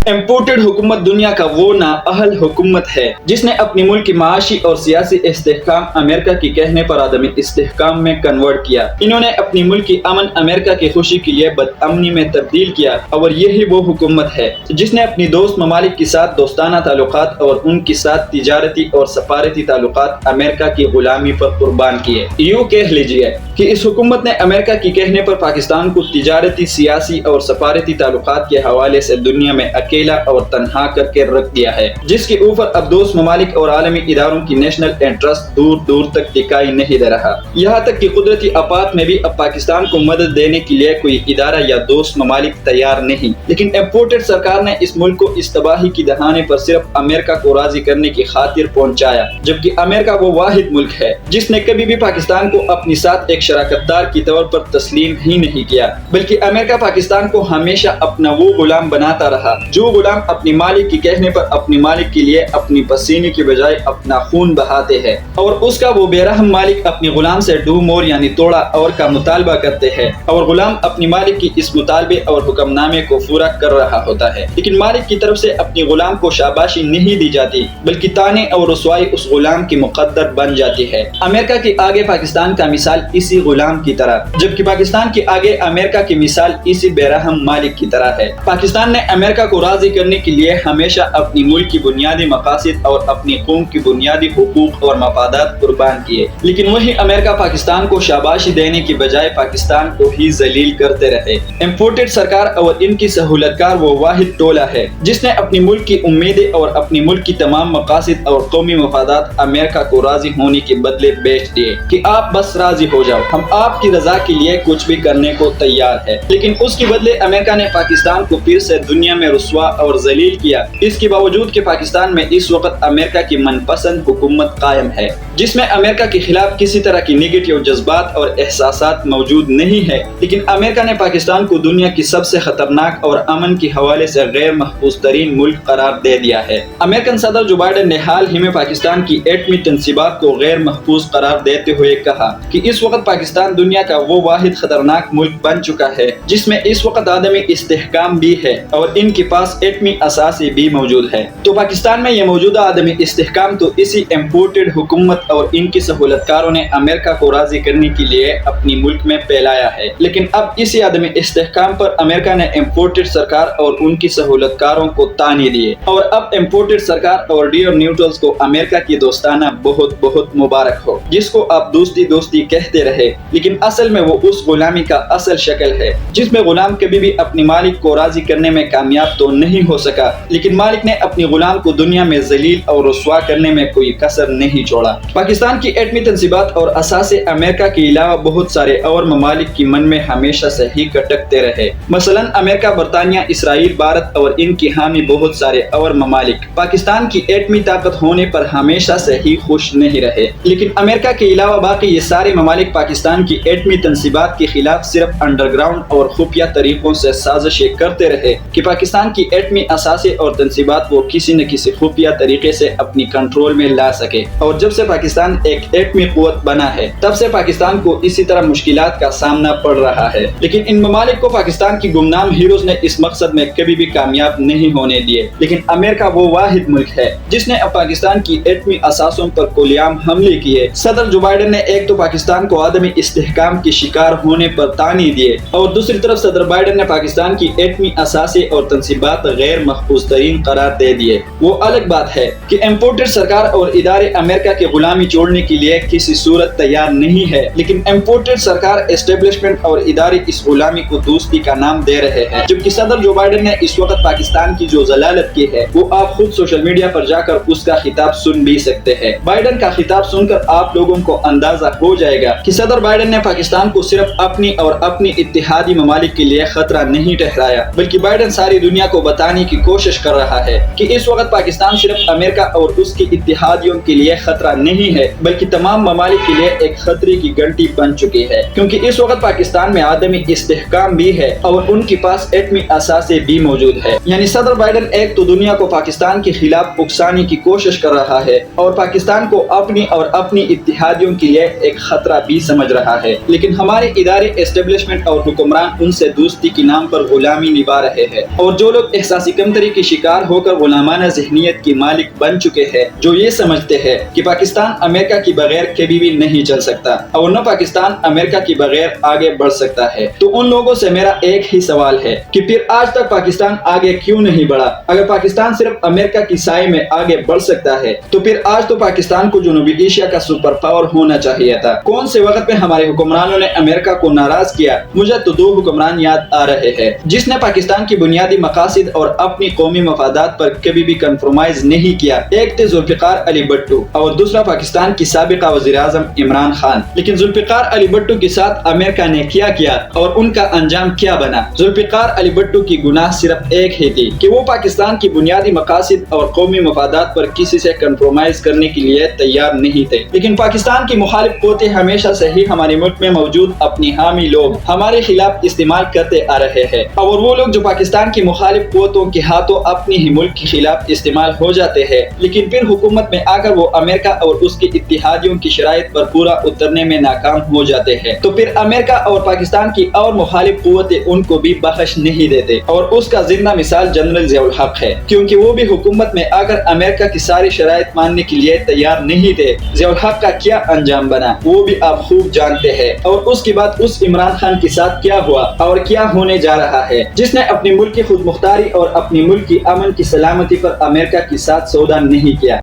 Imported حکومت دنیا کا وہ نااہل حکومت ہے جس نے اپنی ملک کی معاشی اور سیاسی استحکام امریکہ کی کہنے پر عدم استحکام میں کنورٹ کیا۔ انہوں نے اپنی ملک کی امن امریکہ کی خوشی کے لیے بد امنی میں تبدیل کیا، اور یہی وہ حکومت ہے جس نے اپنی دوست ممالک کے ساتھ دوستانہ تعلقات اور ان کے ساتھ تجارتی اور سفارتی تعلقات امریکہ کی غلامی پر قربان کیے۔ یوں کہہ لیجیے کہ اس حکومت نے امریکہ کی کہنے پر پاکستان کو تجارتی، سیاسی اور سفارتی تعلقات کے حوالے سے دنیا میں اکیلا اور تنہا کر کے رکھ دیا ہے، جس کے اوپر اب دوست ممالک اور عالمی اداروں کی نیشنل انٹرسٹ دور دور تک دکھائی نہیں دے رہا۔ یہاں تک کہ قدرتی آفات میں بھی اب پاکستان کو مدد دینے کے لیے کوئی ادارہ یا دوست ممالک تیار نہیں، لیکن امپورٹڈ سرکار نے اس ملک کو اس تباہی کی دہانے پر صرف امریکہ کو راضی کرنے کی خاطر پہنچایا، جبکہ امریکہ وہ واحد ملک ہے جس نے کبھی بھی پاکستان کو اپنی ساتھ ایک شراکت دار کی طور پر تسلیم ہی نہیں کیا، بلکہ امریکہ پاکستان کو ہمیشہ اپنا وہ غلام بناتا رہا جو غلام اپنی مالک کی کہنے پر اپنی مالک کے لیے اپنی پسینے کی بجائے اپنا خون بہاتے ہیں، اور اس کا وہ بے رحم مالک اپنی غلام سے ڈو مور یعنی توڑا اور کا مطالبہ کرتے ہیں، اور غلام اپنی مالک کی اس مطالبے اور حکم نامے کو پورا کر رہا ہوتا ہے، لیکن مالک کی طرف سے اپنی غلام کو شاباشی نہیں دی جاتی بلکہ طعنے اور رسوائی اس غلام کی مقدر بن جاتی ہے۔ امریکہ کے آگے پاکستان کا مثال اسی غلام کی طرح، جبکہ پاکستان کے آگے امریکہ کی مثال اسی بے رحم مالک کی طرح ہے۔ پاکستان نے امریکہ کو راضی کرنے کے لیے ہمیشہ اپنی ملک کی بنیادی مقاصد اور اپنی قوم کی بنیادی حقوق اور مفادات قربان کیے، لیکن وہی امریکہ پاکستان کو شاباشی دینے کی بجائے پاکستان کو ہی ذلیل کرتے رہے۔ امپورٹڈ سرکار اور ان کی سہولتکار وہ واحد ٹولہ ہے جس نے اپنی ملک کی امیدیں اور اپنی ملک کی تمام مقاصد اور قومی مفادات امریکہ کو راضی ہونے کے بدلے بیچ دیے کہ آپ بس راضی ہو جاؤ، ہم آپ کی رضا کے لیے کچھ بھی کرنے کو تیار ہے، لیکن اس کے بدلے امریکہ نے پاکستان کو پھر سے دنیا میں رسوا اور ذلیل کیا۔ اس کے باوجود کہ پاکستان میں اس وقت امریکہ کی من پسند حکومت قائم ہے جس میں امریکہ کے خلاف کسی طرح کی نیگیٹو جذبات اور احساسات موجود نہیں ہے، لیکن امریکہ نے پاکستان کو دنیا کی سب سے خطرناک اور امن کے حوالے سے غیر محفوظ ترین ملک قرار دے دیا ہے۔ امریکن صدر جو بائیڈن نے حال ہی میں پاکستان کی ایٹمی تنصیبات کو غیر محفوظ قرار دیتے ہوئے کہا کہ اس وقت پاکستان دنیا کا وہ واحد خطرناک ملک بن چکا ہے جس میں اس وقت عدم استحکام بھی ہے اور ان کے پاس ایٹمی اثاثے بھی موجود ہے۔ تو پاکستان میں یہ موجودہ عدم استحکام تو اسی امپورٹڈ حکومت اور ان کی سہولتکاروں نے امریکہ کو راضی کرنے کے لیے اپنی ملک میں پھیلایا ہے، لیکن اب اسی عدم استحکام پر امریکہ نے امپورٹڈ سرکار اور ان کی سہولتکاروں کو طعنے دیے، اور اب امپورٹڈ سرکار اور ڈیئر نیوٹرلز کو امریکہ کی دوستانہ بہت بہت مبارک ہو، جس کو آپ دوستی دوستی کہتے رہے، لیکن اصل میں وہ اس غلامی کا اصل شکل ہے جس میں غلام کبھی بھی اپنی مالک کو راضی کرنے میں کامیاب تو نہیں ہو سکا، لیکن مالک نے اپنی غلام کو دنیا میں ذلیل اور رسوا کرنے میں کوئی کسر نہیں چھوڑا۔ پاکستان کی ایٹمی تنصیبات اور اثاثے امریکہ کے علاوہ بہت سارے اور ممالک کی من میں ہمیشہ سے ہی کٹکتے رہے، مثلا امریکہ، برطانیہ، اسرائیل، بھارت اور ان کی حامی بہت سارے اور ممالک پاکستان کی ایٹمی طاقت ہونے پر ہمیشہ سے ہی خوش نہیں رہے، لیکن امریکہ کے علاوہ باقی یہ سارے ممالک پاکستان کی ایٹمی تنصیبات کے خلاف صرف انڈر گراؤنڈ اور خفیہ طریقوں سے سازشیں کرتے رہے کہ پاکستان کی ایٹمی اثاثے اور تنصیبات وہ کسی نہ کسی خفیہ طریقے سے اپنی کنٹرول میں لا سکے، اور جب سے پاکستان ایک ایٹمی قوت بنا ہے تب سے پاکستان کو اسی طرح مشکلات کا سامنا پڑ رہا ہے، لیکن ان ممالک کو پاکستان کی گمنام ہیروز نے اس مقصد میں کبھی بھی کامیاب نہیں ہونے دیے، لیکن امریکہ وہ واحد ملک ہے جس نے اب پاکستان کی ایٹمی اثاثوں پر کلیام حملے کیے۔ صدر جو بائیڈن نے ایک تو پاکستان کو عدم استحکام کے شکار ہونے پر طعنے دیے، اور دوسری طرف صدر بائیڈن نے پاکستان کی ایٹمی اثاثے اور تنصیبات غیر محفوظ ترین قرار دے دیے۔ وہ الگ بات ہے کہ امپورٹڈ سرکار اور ادارے امریکہ کی غلامی چھوڑنے کے لیے کسی صورت تیار نہیں ہے، لیکن امپورٹڈ سرکار، اسٹیبلشمنٹ اور ادارے اس غلامی کو دوستی کا نام دے رہے ہیں، جبکہ صدر جو بائیڈن نے اس وقت پاکستان کی جو ضلالت کی ہے وہ آپ خود سوشل میڈیا پر جا کر اس کا خطاب سن بھی سکتے ہیں۔ بائیڈن کا خطاب سن کر آپ لوگوں کو اندازہ ہو جائے گا کہ صدر بائیڈن نے پاکستان کو صرف اپنی اور اپنی اتحادی ممالک کے لیے خطرہ نہیں ٹھہرایا، بلکہ بائیڈن ساری دنیا کو بتانے کی کوشش کر رہا ہے کہ اس وقت پاکستان صرف امریکہ اور اس کی اتحادیوں کے لیے خطرہ نہیں ہے بلکہ تمام ممالک کے لیے ایک خطرے کی گھنٹی بن چکی ہے، کیونکہ اس وقت پاکستان میں عدمی استحکام بھی ہے اور ان کے پاس ایٹمی اثاثے بھی موجود ہے۔ یعنی صدر بائیڈن ایک تو دنیا کو پاکستان کے خلاف اکسانے کی کوشش کر رہا ہے اور پاکستان کو اپنی اور اپنی اتحادیوں کے لیے ایک خطرہ بھی سمجھ رہا ہے، لیکن ہمارے ادارے، اسٹیبلشمنٹ اور حکمران ان سے دوستی کے نام پر غلامی نبھا رہے ہیں، اور جو لوگ احساسی کمتری کی شکار ہو کر غلامانہ ذہنیت کی مالک بن چکے ہیں، جو یہ سمجھتے ہیں کہ پاکستان امریکہ کی بغیر کبھی بھی نہیں چل سکتا اور نہ پاکستان امریکہ کی بغیر آگے بڑھ سکتا ہے۔ تو ان لوگوں سے میرا ایک ہی سوال ہے کہ پھر آج تک پاکستان آگے کیوں نہیں بڑھا؟ اگر پاکستان صرف امریکہ کی سائے میں آگے بڑھ سکتا ہے تو پھر آج تو پاکستان کو جنوبی ایشیا کا سپر پاور ہونا چاہیے تھا۔ کون سے وقت میں ہمارے حکمرانوں نے امریکہ کو ناراض کیا؟ مجھے تو دو حکمران یاد آ رہے ہیں جس نے پاکستان کی بنیادی مقاصد اور اپنی قومی مفادات پر کبھی بھی کمپرومائز نہیں کیا۔ ایک تھے ذوالفقار علی بھٹو اور دوسرا پاکستان کی سابقہ وزیر اعظم عمران خان۔ لیکن ذوالفقار علی بھٹو کے ساتھ امریکہ نے کیا اور ان کا انجام کیا بنا؟ ذوالفقار علی بھٹو کی گناہ صرف ایک ہی تھی کہ وہ پاکستان کی بنیادی مقاصد اور قومی مفادات پر کسی سے کمپرومائز کرنے کے لیے تیار نہیں تھے۔ لیکن پاکستان کی مخالف قوتیں ہمیشہ سے ہی ہمارے ملک میں موجود اپنی حامی لوگ ہمارے خلاف استعمال کرتے آ رہے ہیں، اور وہ لوگ جو پاکستان کی مخالف قوتوں کے ہاتھوں اپنے ہی ملک کے خلاف استعمال ہو جاتے ہیں، لیکن پھر حکومت میں آ کر وہ امریکہ اور اس کے اتحادیوں کی شرائط پر پورا اترنے میں ناکام ہو جاتے ہیں، تو پھر امریکہ اور پاکستان کی اور مخالف قوتیں ان کو بھی بخش نہیں دیتے۔ اور اس کا زندہ مثال جنرل ضیاء الحق ہے، کیونکہ وہ بھی حکومت میں آ کر امریکہ کی ساری شرائط ماننے کے لیے تیار نہیں تھے۔ ضیاء الحق کا کیا انجام بنا وہ بھی آپ خوب جانتے ہیں، اور اس کے بعد اس عمران خان کے ساتھ کیا ہوا اور کیا ہونے جا رہا ہے، جس نے اپنے ملک کی خود مختاری اور اپنی ملک کی امن کی سلامتی پر امریکہ کے ساتھ سودا نہیں کیا۔